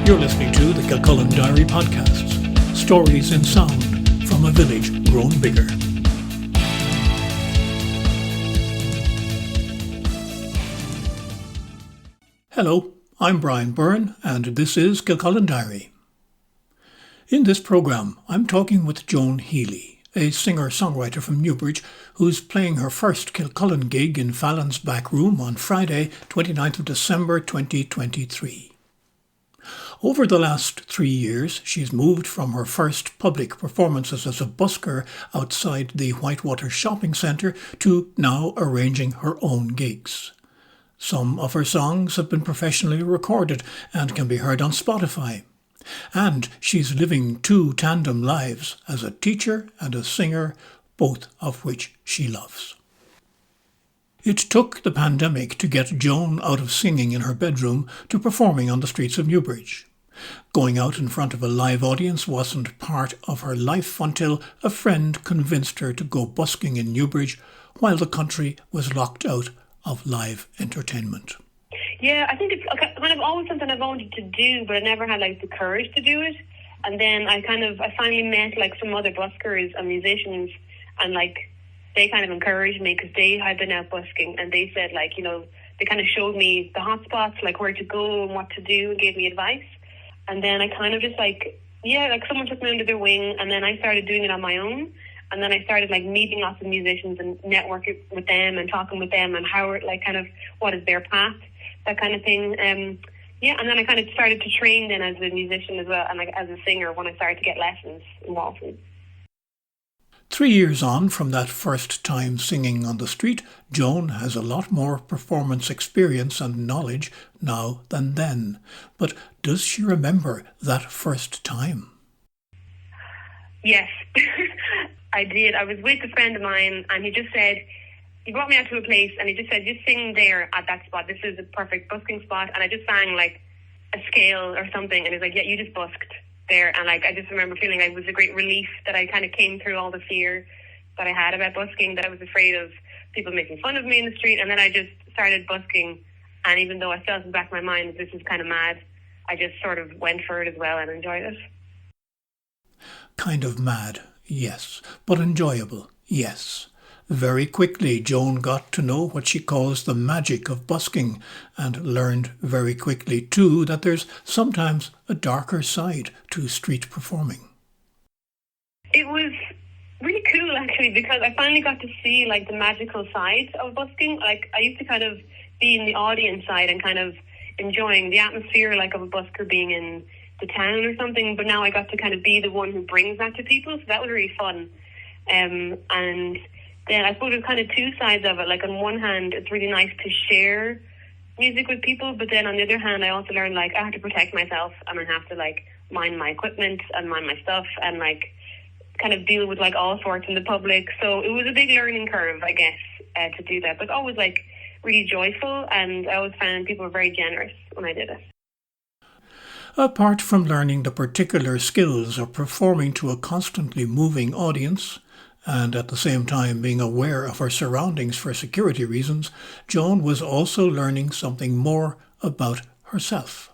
You're listening to the Kilcullen Diary podcasts, stories in sound from a village grown bigger. Hello, I'm Brian Byrne and this is Kilcullen Diary. In this programme, I'm talking with Joan Healy, a singer-songwriter from Newbridge who's playing her first Kilcullen gig in Fallon's Back Room on Friday, 29th of December 2023. Over the last 3 years, she's moved from her first public performances as a busker outside the Whitewater Shopping Centre to now arranging her own gigs. Some of her songs have been professionally recorded and can be heard on Spotify. And she's living 2 tandem lives as a teacher and a singer, both of which she loves. It took the pandemic to get Joan out of singing in her bedroom to performing on the streets of Newbridge. Going out in front of a live audience wasn't part of her life until a friend convinced her to go busking in Newbridge while the country was locked out of live entertainment. Yeah, I think it's kind of always something I've wanted to do, but I never had the courage to do it. And then I finally met some other buskers and musicians, and they kind of encouraged me because they had been out busking, and they said they kind of showed me the hot spots, where to go and what to do, and gave me advice. And then I kind of just someone took me under their wing, and then I started doing it on my own. And then I started meeting lots of musicians and networking with them and talking with them and how what is their path, that kind of thing. And then I kind of started to train then as a musician as well, and as a singer when I started to get lessons in Walton. 3 years on from that first time singing on the street, Joan has a lot more performance experience and knowledge now than then. But does she remember that first time? Yes, I did. I was with a friend of mine, and he brought me out to a place, and he just said, just sing there at that spot. This is a perfect busking spot. And I just sang a scale or something, and he's like, yeah, you just busked there. And I just remember feeling it was a great relief that I kind of came through all the fear that I had about busking, that I was afraid of people making fun of me in the street. And then I just started busking, and even though I felt in the back of my mind this is kind of mad, I just sort of went for it as well and enjoyed it. Kind of mad, yes, but enjoyable, yes. Very quickly, Joan got to know what she calls the magic of busking, and learned very quickly too that there's sometimes a darker side to street performing. It was really cool actually, because I finally got to see the magical side of busking. I used to kind of be in the audience side and kind of enjoying the atmosphere of a busker being in the town or something, but now I got to kind of be the one who brings that to people, so that was really fun. And then I suppose there's kind of 2 sides of it. On one hand, it's really nice to share music with people, but then on the other hand, I also learned I have to protect myself, and I have to mind my equipment and mind my stuff, and kind of deal with all sorts in the public. So it was a big learning curve, I guess, to do that, but always really joyful, and I always found people were very generous when I did it. Apart from learning the particular skills of performing to a constantly moving audience, and at the same time being aware of her surroundings for security reasons, Joan was also learning something more about herself.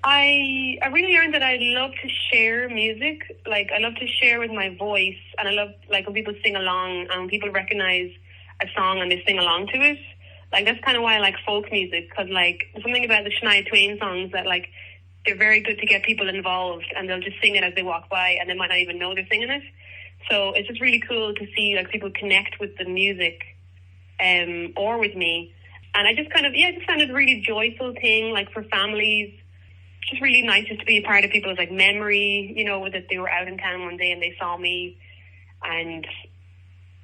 I really learned that I love to share music. I love to share with my voice, and I love when people sing along and when people recognize a song and they sing along to it. That's kind of why I like folk music, because there's something about the Shania Twain songs that they're very good to get people involved, and they'll just sing it as they walk by, and they might not even know they're singing it. So it's just really cool to see people connect with the music, or with me. And I just kind of, just found it a really joyful thing, for families. It's just really nice just to be a part of people's memory, that they were out in town one day and they saw me. And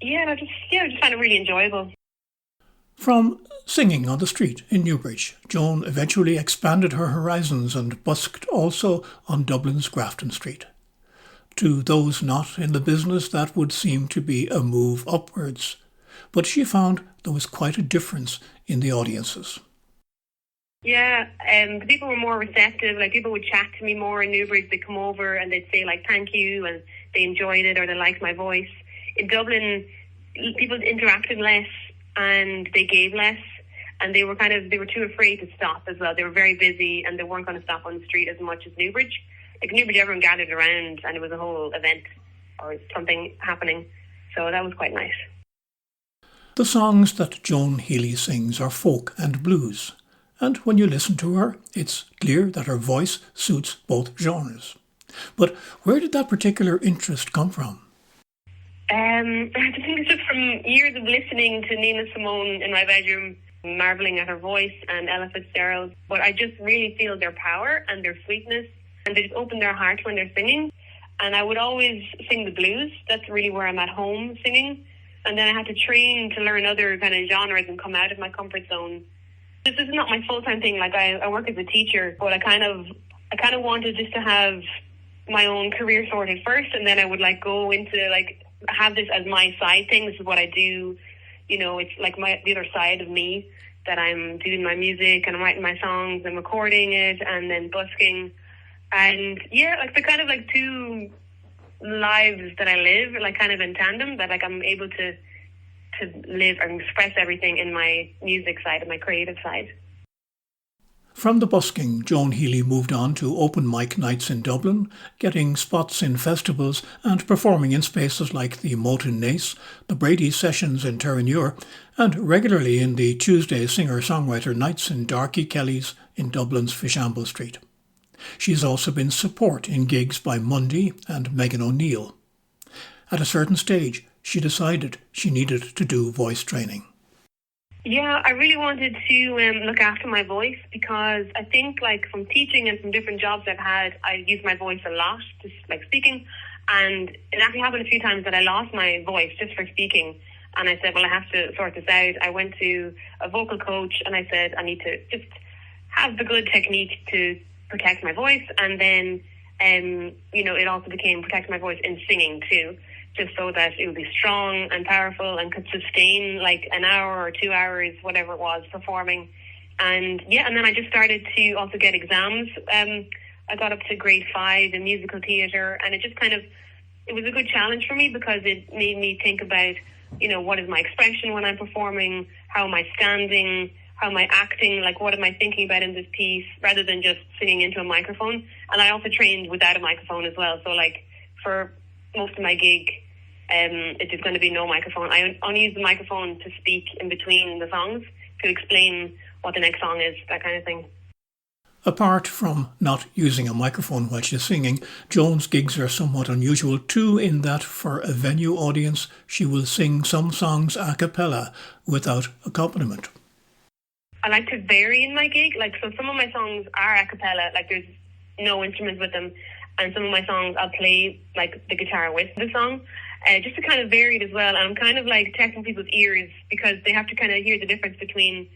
I just found it really enjoyable. From singing on the street in Newbridge, Joan eventually expanded her horizons and busked also on Dublin's Grafton Street. To those not in the business, that would seem to be a move upwards. But she found there was quite a difference in the audiences. Yeah, the people were more receptive. People would chat to me more in Newbridge. They'd come over and they'd say thank you, and they enjoyed it or they liked my voice. In Dublin, people interacted less and they gave less. And they were too afraid to stop as well. They were very busy and they weren't going to stop on the street as much as Newbridge. Like Newbridge, everyone gathered around and it was a whole event or something happening. So that was quite nice. The songs that Joan Healy sings are folk and blues. And when you listen to her, it's clear that her voice suits both genres. But where did that particular interest come from? I think it's just from years of listening to Nina Simone in my bedroom, marvelling at her voice, and Ella Fitzgerald. But I just really feel their power and their sweetness, and they just open their heart when they're singing. And I would always sing the blues. That's really where I'm at home singing. And then I had to train to learn other kind of genres and come out of my comfort zone. This is not my full-time thing. Like I work as a teacher, but I kind of wanted just to have my own career sorted first, and then I would go into have this as my side thing. This is what I do. It's like the other side of me, that I'm doing my music and I'm writing my songs and recording it and then busking. And yeah, the kind of two lives that I live, kind of in tandem, that I'm able to live and express everything in my music side and my creative side. From the busking, Joan Healy moved on to open mic nights in Dublin, getting spots in festivals and performing in spaces like the Moulton Nace, the Brady Sessions in Terenure, and regularly in the Tuesday singer-songwriter nights in Darky Kelly's in Dublin's Fishamble Street. She's also been support in gigs by Mundy and Megan O'Neill. At a certain stage, she decided she needed to do voice training. Yeah, I really wanted to look after my voice, because I think from teaching and from different jobs I've had, I use my voice a lot, just speaking. And it actually happened a few times that I lost my voice just for speaking. And I said, well, I have to sort this out. I went to a vocal coach and I said, I need to just have the good technique to protect my voice. And then, it also became protect my voice in singing too, just so that it would be strong and powerful and could sustain an hour or 2 hours, whatever it was, performing. And then I just started to also get exams. I got up to grade 5 in musical theatre, and it just it was a good challenge for me, because it made me think about, what is my expression when I'm performing? How am I standing? How am I acting? What am I thinking about in this piece, rather than just singing into a microphone? And I also trained without a microphone as well. So for most of my gig, it is going to be no microphone. I only use the microphone to speak in between the songs, to explain what the next song is, that kind of thing. Apart from not using a microphone while she's singing, Joan's gigs are somewhat unusual too, in that for a venue audience she will sing some songs a cappella without accompaniment. I like to vary in my gig. So some of my songs are a cappella, there's no instruments with them, and some of my songs I'll play the guitar with the song. Just to kind of vary it as well. And I'm kind of testing people's ears, because they have to kind of hear the difference between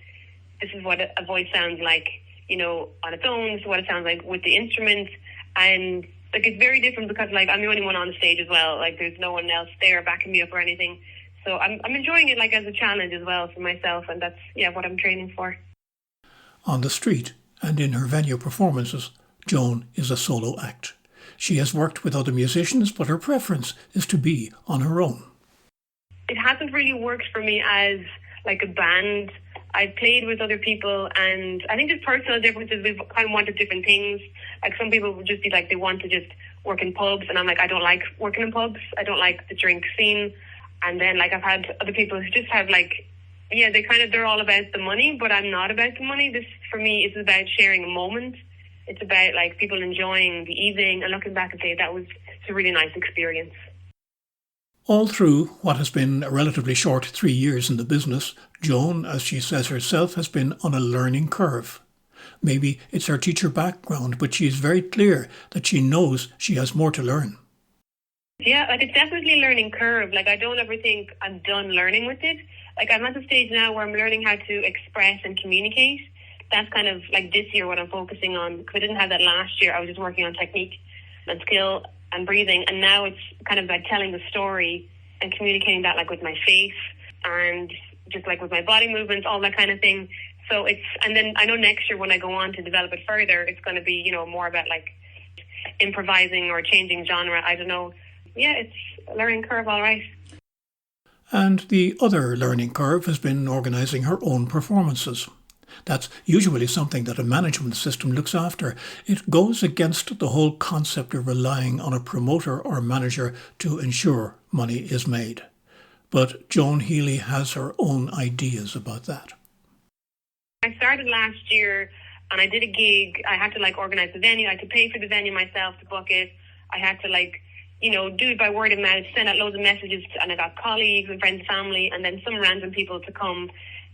this is what a voice sounds like, on its own, this is what it sounds like with the instrument. And it's very different, because I'm the only one on the stage as well. There's no one else there backing me up or anything. So I'm enjoying it as a challenge as well for myself, and that's what I'm training for. On the street and in her venue performances, Joan is a solo act. She has worked with other musicians, but her preference is to be on her own. It hasn't really worked for me as a band. I've played with other people, and I think there's personal differences. We've kind of wanted different things. Some people would just be they want to just work in pubs, and I'm I don't like working in pubs. I don't like the drink scene. And then I've had other people who just have they're all about the money, but I'm not about the money. This for me is about sharing a moment. It's about people enjoying the evening and looking back and saying that was a really nice experience. All through what has been a relatively short 3 years in the business, Joan, as she says herself, has been on a learning curve. Maybe it's her teacher background, but she's very clear that she knows she has more to learn. Yeah, it's definitely a learning curve. I don't ever think I'm done learning with it. I'm at the stage now where I'm learning how to express and communicate. That's kind of this year what I'm focusing on, because I didn't have that last year. I was just working on technique and skill and breathing, and now it's kind of about telling the story and communicating that with my face and just with my body movements, all that kind of thing. So and then I know next year when I go on to develop it further, it's going to be more about improvising or changing genre. I don't know. Yeah, it's a learning curve, all right. And the other learning curve has been organising her own performances. That's usually something that a management system looks after. It goes against the whole concept of relying on a promoter or manager to ensure money is made. But Joan Healy has her own ideas about that. I started last year and I did a gig. I had to organise the venue. I had to pay for the venue myself to book it. I had to do it by word of mouth, send out loads of messages, and I got colleagues and friends, family, and then some random people to come.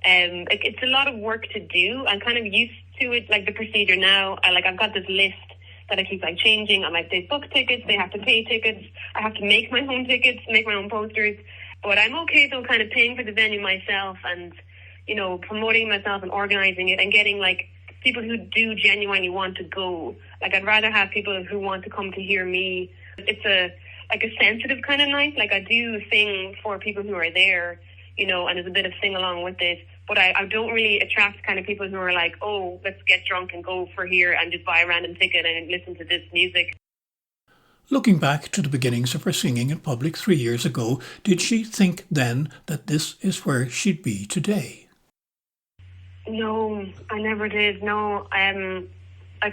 It's a lot of work to do. I'm kind of used to it, the procedure now. I've got this list that I keep changing. They book tickets, they have to pay tickets. I have to make my own tickets, make my own posters. But I'm okay though, kind of paying for the venue myself and, promoting myself and organising it and getting people who do genuinely want to go. I'd rather have people who want to come to hear me. It's a sensitive kind of night. I do sing for people who are there, and there's a bit of sing along with it. But I don't really attract kind of people who are oh, let's get drunk and go for here and just buy a random ticket and listen to this music. Looking back to the beginnings of her singing in public 3 years ago, did she think then that this is where she'd be today? No, I never did. No, I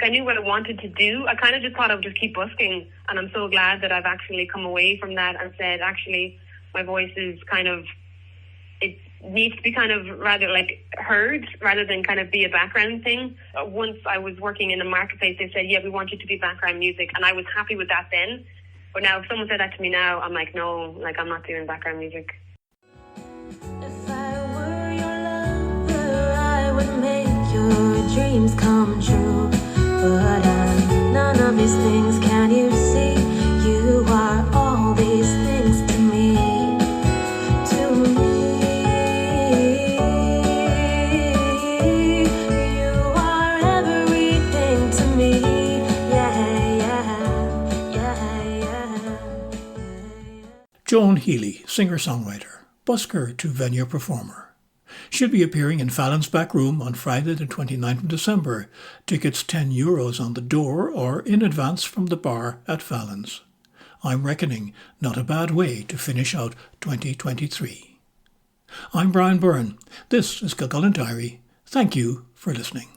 knew what I wanted to do. I kind of just thought I would just keep busking, and I'm so glad that I've actually come away from that and said, actually, my voice is it needs to be rather heard rather than be a background thing. Once I was working in a marketplace, they said, yeah, we want you to be background music, and I was happy with that then. But now if someone said that to me now, I'm no, I'm not doing background music. If I were your lover, I would make your dreams come true. But I'm none of these things, can you see? You are all these things to me. You are everything to me. Yeah. Joan Healy, singer-songwriter, busker to venue performer. She'll be appearing in Fallon's Back Room on Friday the 29th of December. Tickets €10 on the door or in advance from the bar at Fallon's. I'm reckoning not a bad way to finish out 2023. I'm Brian Byrne. This is Kilcullen Diary. Thank you for listening.